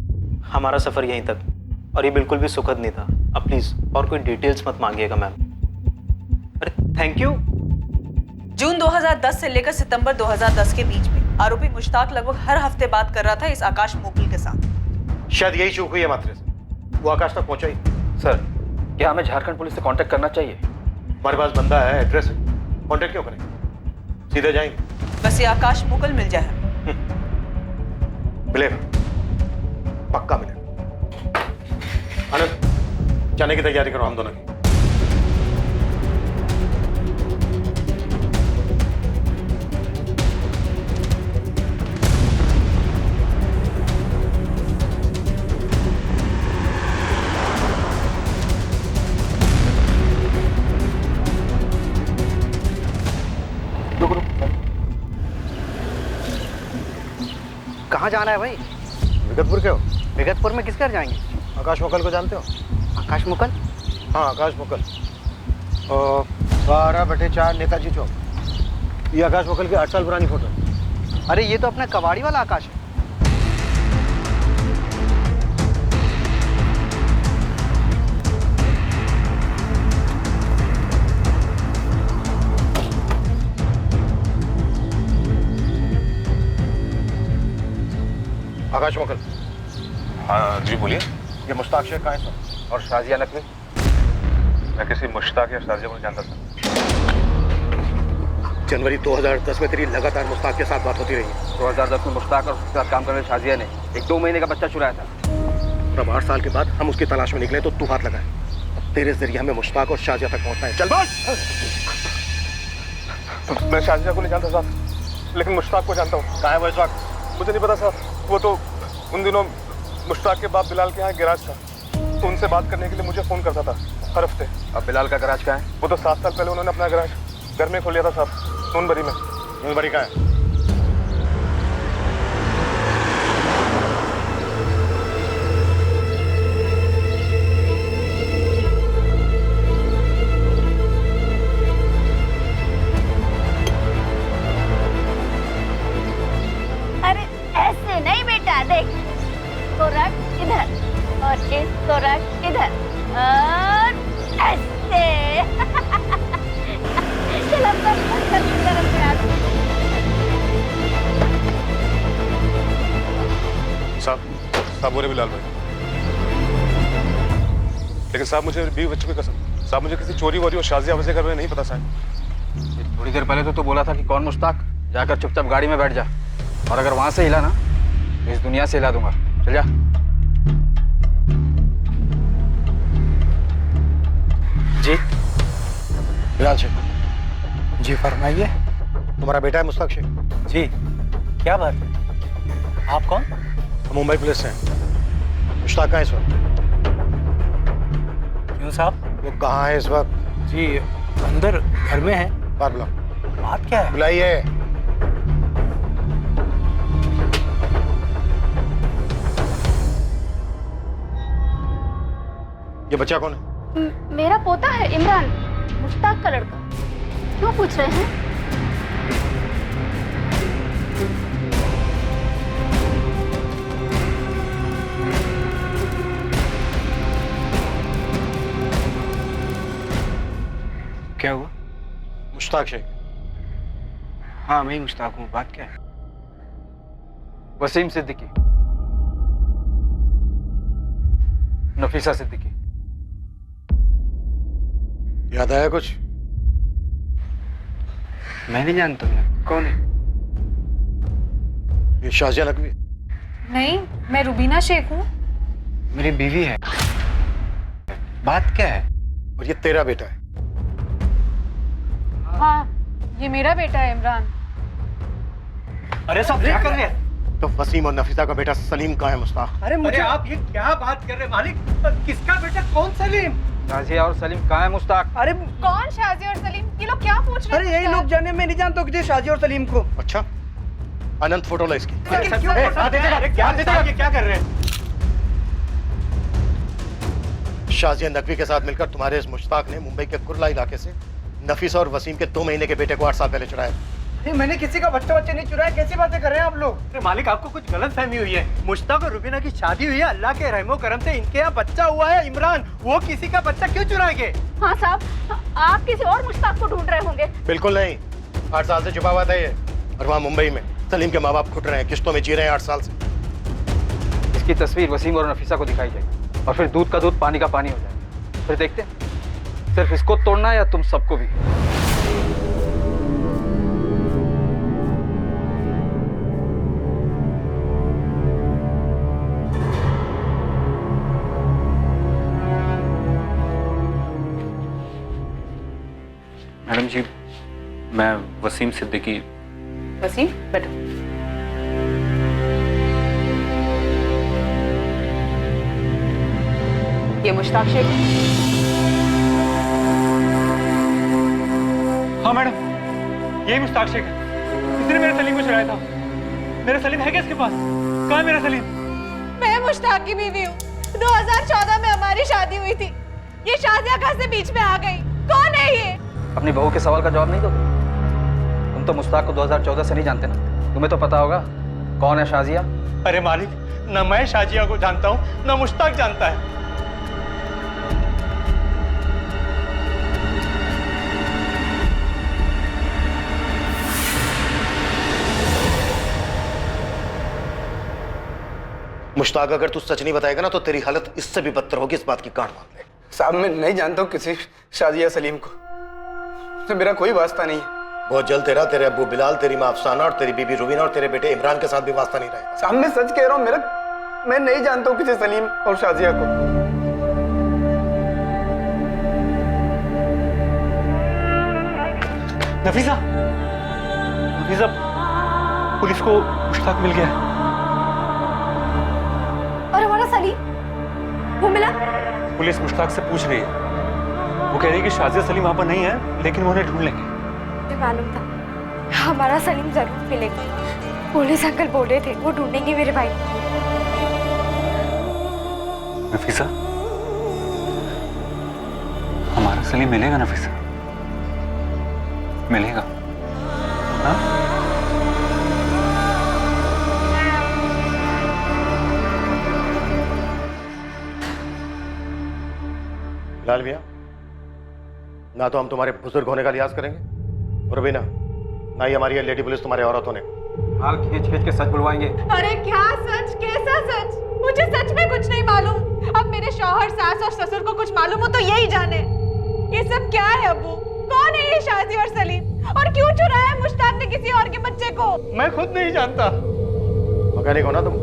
हमारा सफर यहीं तक, और ये बिल्कुल भी सुखद नहीं था। अब प्लीज और कोई डिटेल्स मत मांगिएगा मैम। अरे थैंक यू। जून 2010 से लेकर सितंबर 2010 के बीच में आरोपी मुश्ताक लगभग हर हफ्ते बात कर रहा था इस आकाश मोकल के साथ। शायद यही चूक हुई है मात्रे से, वो आकाश तक पहुंचा ही। सर, क्या हमें झारखंड पुलिस से कांटेक्ट करना चाहिए? हमारे पास बंदा है, एड्रेस है, कांटेक्ट क्यों करें, सीधे जाएंगे। बस ये आकाश मोकल मिल जाए। मिलेगा, पक्का मिलेगा। आनंद, जाने की तैयारी करो हम दोनों की। कहाँ जाना है भाई? विगतपुर के हो? विगतपुर में किस घर जाएंगे? आकाश मोकल को जानते हो? आकाश मुकल? हाँ, आकाश मोकल। 12/4 नेताजी चौक। ये आकाश मोकल की 8 साल पुरानी फोटो। अरे ये तो अपना कबाड़ी वाला आकाश है। आकाश मोकल। हाँ जी बोलिए। ये मुश्ताक शेख कहाँ है सर? और शाजिया नकवी? मैं किसी मुश्ताक या शाजिया को नहीं जानता सर। जनवरी 2010 में तेरी लगातार मुश्ताक के साथ बात होती रही है। 2010 में मुश्ताक और उसके साथ काम करने शाजिया ने 1-2 महीने का बच्चा चुराया था। और अब 8 साल के बाद हम उसकी तलाश में निकले तो तू हाथ लगाए। अब तेरे जरिए हमें मुश्ताक और शाजिया तक पहुंचना है। चल बात। मैं शाजिया को नहीं जानता साहब, लेकिन मुश्ताक को जानता हूँ। कहाँ है वो इस वक्त? मुझे नहीं पता साहब, वो तो उन दिनों मुश्ताक के बाप बिलाल के यहाँ गैराज था, तो उनसे बात करने के लिए मुझे फ़ोन करता था हर हफ्ते। अब बिलाल का गैराज कहाँ है? वो तो 7 साल पहले उन्होंने अपना गैराज घर में खोल लिया था साहब, नूनबरी में। नूनबरी कहाँ है? अरे ऐसे नहीं बेटा, देख इसको रख इधर और इसको रख इधर और ऐसे। चल अब तरफ से आ। साहब बोले बिलाल भाई, लेकिन साहब मुझे बीवी बच्चों की कसम, साहब मुझे किसी चोरी वोरी और शाजिया वजह कर नहीं पता साहब। थोड़ी देर पहले तो तू बोला था कि कौन मुश्ताक, जाकर चुपचाप गाड़ी में बैठ जा, और अगर वहां से हिला ना तो इस दुनिया से हिला दूंगा। चल जा। जी बिलाल शेख। जी फरमाइए। तुम्हारा बेटा है मुश्ताक शेख? जी, क्या बात है? आप कौन? हम मुंबई पुलिस से हैं। मुश्ताक कहाँ है इस वक्त? क्यों साहब? वो कहाँ है इस वक्त? जी अंदर घर में है। बाहर बुलाओ। बात क्या है? बुलाइए। ये बच्चा कौन है? मेरा पोता है इमरान, मुश्ताक का लड़का। क्यों पूछ रहे हैं? क्या हुआ? मुश्ताक शेख। हाँ मैं ही मुश्ताक हूँ। बात क्या है? वसीम सिद्दीकी, नफीसा सिद्दीकी। याद आया कुछ? मैं नहीं जानता हूँ। कौन है? ये शाजिया नकवी? नहीं, मैं रुबीना शेख हूँ। मेरी बीवी है। बात क्या है? और ये तेरा बेटा है? हाँ, ये मेरा बेटा है इमरान। अरे सब क्या कर रहे हैं? तो वसीम और नफीसा का बेटा सलीम कहाँ है मुस्ताक? अरे मुझे आप ये क्या बात कर रहे हैं मालिक? किसका बेटा? कौन सलीम? शाजिया और सलीम कहाँ है मुश्ताक? अरे कौन शाजी और सलीम? ये लोग क्या पूछ रहे हैं? अरे यही लोग जाने, मैं नहीं जानता कि शाजी और सलीम को। अच्छा, अनंत फोटो ला इसकी। क्या कर रहे हैं? शाजिया नकवी के साथ मिलकर तुम्हारे इस मुश्ताक ने मुंबई के कुर्ला इलाके से नफीसा और वसीम के 2 महीने के बेटे को 8 साल पहले चुराया। मैंने किसी का बच्चा नहीं चुराया, कैसी बातें कर रहे हैं आप लोग? अरे मालिक, आपको कुछ गलत फहमी हुई है। मुश्ताक और रुबीना की शादी हुई है, अल्लाह के रहमो करम से इनके यहाँ बच्चा हुआ है इमरान। वो किसी का बच्चा क्यों चुराएंगे? हाँ साहब, आप किसी और मुश्ताक को ढूंढ रहे होंगे। बिल्कुल नहीं, 8 साल से छुपा हुआ था ये, और वहाँ मुंबई में सलीम के माँ बाप घुट रहे हैं, किश्तों में जी रहे हैं 8 साल से। इसकी तस्वीर वसीम और नफीसा को दिखाई जाएगी और फिर दूध का दूध पानी का पानी हो जाएगा। फिर देखते हैं सिर्फ इसको तोड़ना है या तुम सबको भी। मैडम जी, मैं वसीम सिद्दीकी। वसीम, बैठो। ये मुश्ताक शेख। हाँ मैडम, यही मुश्ताक शेख है। इसने मेरे सलीम को चुराया था। मेरा सलीम है क्या इसके पास? कहाँ है मेरा सलीम? मैं मुश्ताक की बीवी हूँ। 2014 में हमारी शादी हुई थी। ये शाजिया कहाँ से बीच में आ गई? कौन है ये? अपनी बहू के सवाल का जवाब नहीं दोगे? तुम तो मुश्ताक को 2014 से नहीं जानते ना, तुम्हें तो पता होगा कौन है शाजिया। अरे मालिक, न मैं शाजिया को जानता हूँ न मुश्ताक जानता है। मुश्ताक, अगर तू सच नहीं बताएगा ना तो तेरी हालत इससे भी बदतर होगी, इस बात की गांठ बांध ले। साहब, मैं नहीं जानता हूँ किसी शाजिया सलीम को, तो मेरा कोई वास्ता नहीं है। बहुत जल्द तेरे अब्बू बिलाल, तेरी माँ अफसाना और तेरी बीबी रुबीना और तेरे बेटे इमरान के साथ भी वास्ता नहीं रहेगा। साहब, मैं सच कह रहा हूँ, मैं नहीं जानता हूँ किसी सलीम और शाजिया को। नफीसा, नफीसा, पुलिस को मुश्ताक मिल गया है। और हमारा सलीम, वो मिला? पुलिस मुश्ताक से पूछ रही है। वो कह रही है कि शाजिया सलीम वहां पर नहीं है, लेकिन वो उन्हें ढूंढ लेंगे। मुझे मालूम था हमारा सलीम जरूर मिलेगा। पुलिस अंकल बोल रहे थे वो ढूंढेंगे मेरे भाई। नफीसा, हमारा सलीम मिलेगा नफीसा? मिलेगा? हाँ? लाल भैया, ना तो हम तुम्हारे बुजुर्ग होने का लिहाज करेंगे और भी ना ही हमारी लेडी पुलिस तुम्हारे औरत होने का। हाल खींच खींच के सच बुलवाएंगे। अरे क्या सच? कैसा सच? मुझे सच में कुछ नहीं मालूम। अब मेरे शौहर, सास और ससुर को कुछ मालूम हो तो यही जाने। ये सब क्या है अब्बू? कौन है ये शाजी और सलीम? और क्यों चुराया है मुश्ताक ने किसी और के बच्चे को? मैं खुद नहीं जानता। मैकेनिक हो ना तुम?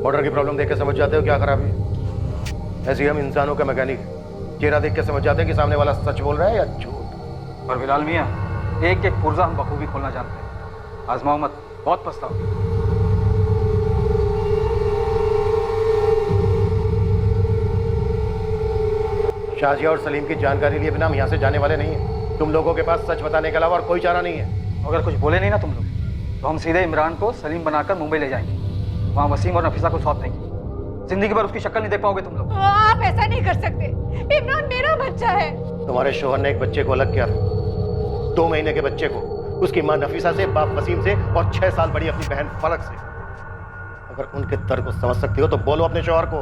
मोटर की प्रॉब्लम देख के समझ जाते हो क्या खराबी है। ऐसे हम इंसानों का मैकेनिक चेहरा देख के समझ जाते हैं कि सामने वाला सच बोल रहा है या झूठ। और बिलाल मियाँ, एक एक पुर्जा हम बखूबी खोलना जानते हैं। आजमाओ मत, बहुत पछताओगे। शाजिया और सलीम की जानकारी लिए बिना हम यहाँ से जाने वाले नहीं हैं। तुम लोगों के पास सच बताने के अलावा और कोई चारा नहीं है। अगर कुछ बोले नहीं ना तुम लोग तो हम सीधे इमरान को सलीम बनाकर मुंबई ले जाएंगे। वहाँ वसीम और नफीसा को सौंप देंगे। जिंदगी भर उसकी शक्ल नहीं देख पाओगे तुम लोग। आप ऐसा नहीं कर सकते। इमरान मेरा बच्चा है। तुम्हारे शोहर ने एक बच्चे को अलग किया था, 2 महीने के बच्चे को, उसकी माँ नफीसा से, बाप वसीम से और 6 साल बड़ी अपनी बहन फलक से। अगर उनके दर्द को समझ सकती हो तो बोलो अपने शोहर को,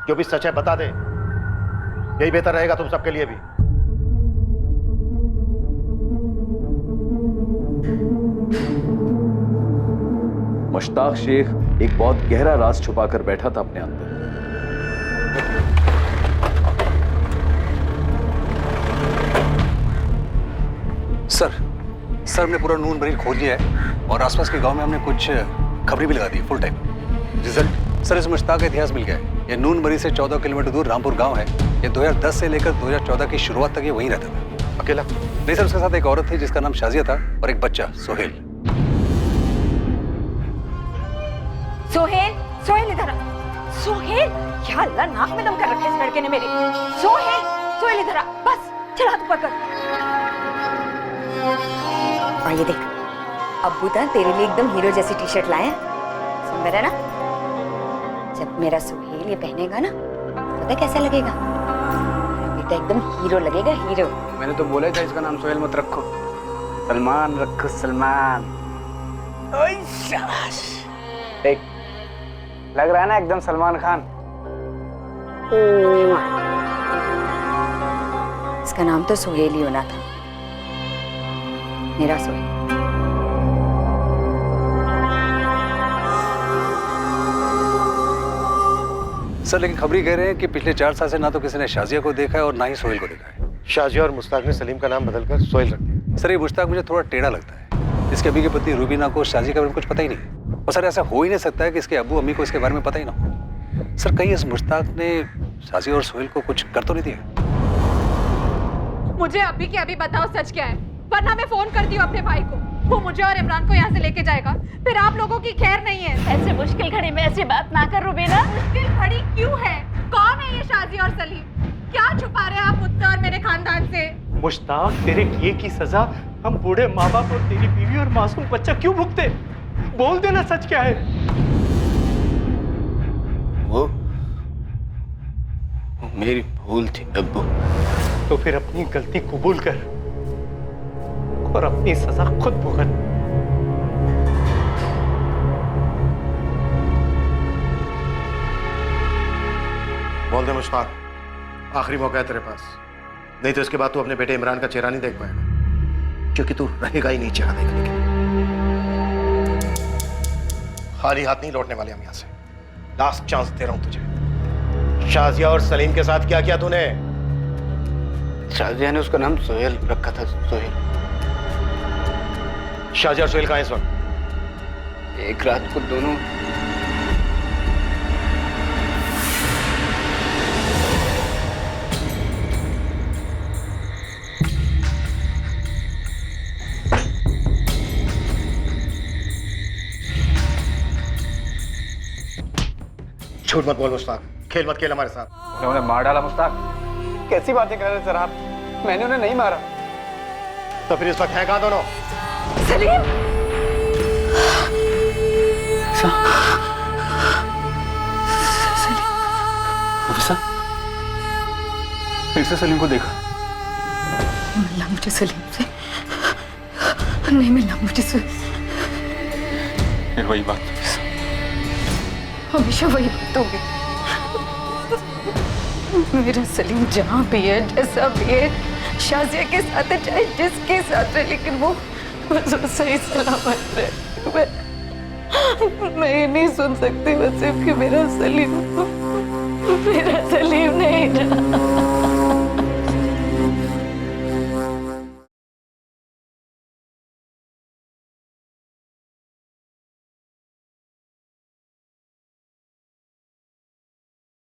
जो भी सच है बता दे। यही बेहतर रहेगा तुम सबके लिए भी। मुश्ताक शेख एक बहुत गहरा राज छुपाकर बैठा था अपने अंदर। सर हमने पूरा नून बरील खोज लिया है और आसपास के गांव में हमने कुछ खबरें भी लगा दी फुल टाइम। रिजल्ट सर, इस मुश्ताक का इतिहास मिल गया है। ये नून बरी से 14 किलोमीटर दूर रामपुर गांव है। ये 2010 से लेकर 2014 की शुरुआत तक ये वहीं रहता था। अकेला? नहीं सर, उसके साथ एक औरत थी जिसका नाम शाजिया था और एक बच्चा सोहेल। सोहेल, सोहेल इधर आ। सोहेल, क्या अल्लाह नाक में दम कर रखा है इस लड़के ने मेरे। सोहेल, सोहेल इधर आ, बस चल हाथ ऊपर कर। और ये देख, अब्बू तो तेरे लिए एकदम हीरो जैसी टी शर्ट लाए हैं, सुंदर है ना? जब मेरा सोहेल ये पहनेगा ना, पता कैसा लगेगा? बेटा एकदम हीरो लगेगा, हीरो। मैंने तो बोला था इसका नाम सोहेल मत रखो, सलमान रखो, सलमान। ओए शाबाश, देख लग रहा है ना एकदम सलमान खान। इसका नाम तो सोहेल ही होना था, मेरा सोहेल। सर लेकिन खबरी कह रहे हैं कि पिछले 4 साल से ना तो किसी ने शाजिया को देखा है और ना ही सोहेल को देखा है। शाजिया और मुश्ताक ने सलीम का नाम बदलकर सोहेल रख दिया। सर ये मुश्ताक मुझे थोड़ा टेढ़ा लगता है। इसके अभी की पत्नी रूबीना को शाजिया के बारे में कुछ पता ही नहीं है। और सर ऐसा हो ही नहीं सकता है कि इसके अब्बू अम्मी को इसके बारे में पता ही ना हो। सर कहीं इस मुश्ताक ने शाजिया और सोहेल को कुछ कर तो नहीं दिया? मुझे अभी के अभी बताओ सच क्या है, वरना मैं फोन करती हूँ अपने भाई को। वो मुझे और इमरान को यहाँ से लेके जाएगा, फिर आप लोगों की खैर नहीं है। ऐसे मुश्किल घड़ी में ऐसी बात ना कर रूबीना। मुश्किल घड़ी क्यों है? कौन है ये शाजिया और सलीम? क्या छुपा रहे हैं आप मुझसे और मेरे खानदान से? मुश्ताक, तेरे किए की सजा हम बूढ़े माँ बाप और तेरी बीवी और मासूम बच्चा क्यों भुगते? बोल देना सच क्या है। वो मेरी भूल थी अब्बू। तो फिर अपनी गलती कबूल कर और अपनी सजा खुद भुगत। बोल दे मुश्ताक, आखिरी मौका है तेरे पास, नहीं तो इसके बाद तू अपने बेटे इमरान का चेहरा नहीं देख पाएगा, क्योंकि तू रहेगा ही नहीं चेहरा देखने के लिए। खाली हाथ नहीं लौटने वाले हम यहाँ से। लास्ट चांस दे रहा हूं तुझे। शाजिया और सलीम के साथ क्या किया तूने? शाजिया ने उसका नाम सोहेल रखा था, सोहेल। शाजिया और सोहेल कहाँ हैं इस वक्त? एक रात को दोनों झूठ मत बोल मुश्ताक, खेल मत खेल हमारे साथ। उन्होंने मार डाला मुश्ताक? कैसी बातें कर रहे हैं सर आप? मैंने उन्हें नहीं मारा। तो फिर इस वक्त है कहाँ दोनों? सलीम! नफीसा, फिर से सलीम को देखा? मिलना मुझे सलीम से नहीं, मिलना मुझे से। फिर वही बात, हमेशा वही बात होगी। मेरा सलीम जहाँ भी है, जैसा भी है, शाजिया के साथ है, चाहे जिसके साथ है, लेकिन वो सही सलामत रहे। मैं ये नहीं सुन सकती वसीम कि मेरा सलीम नहीं रहा।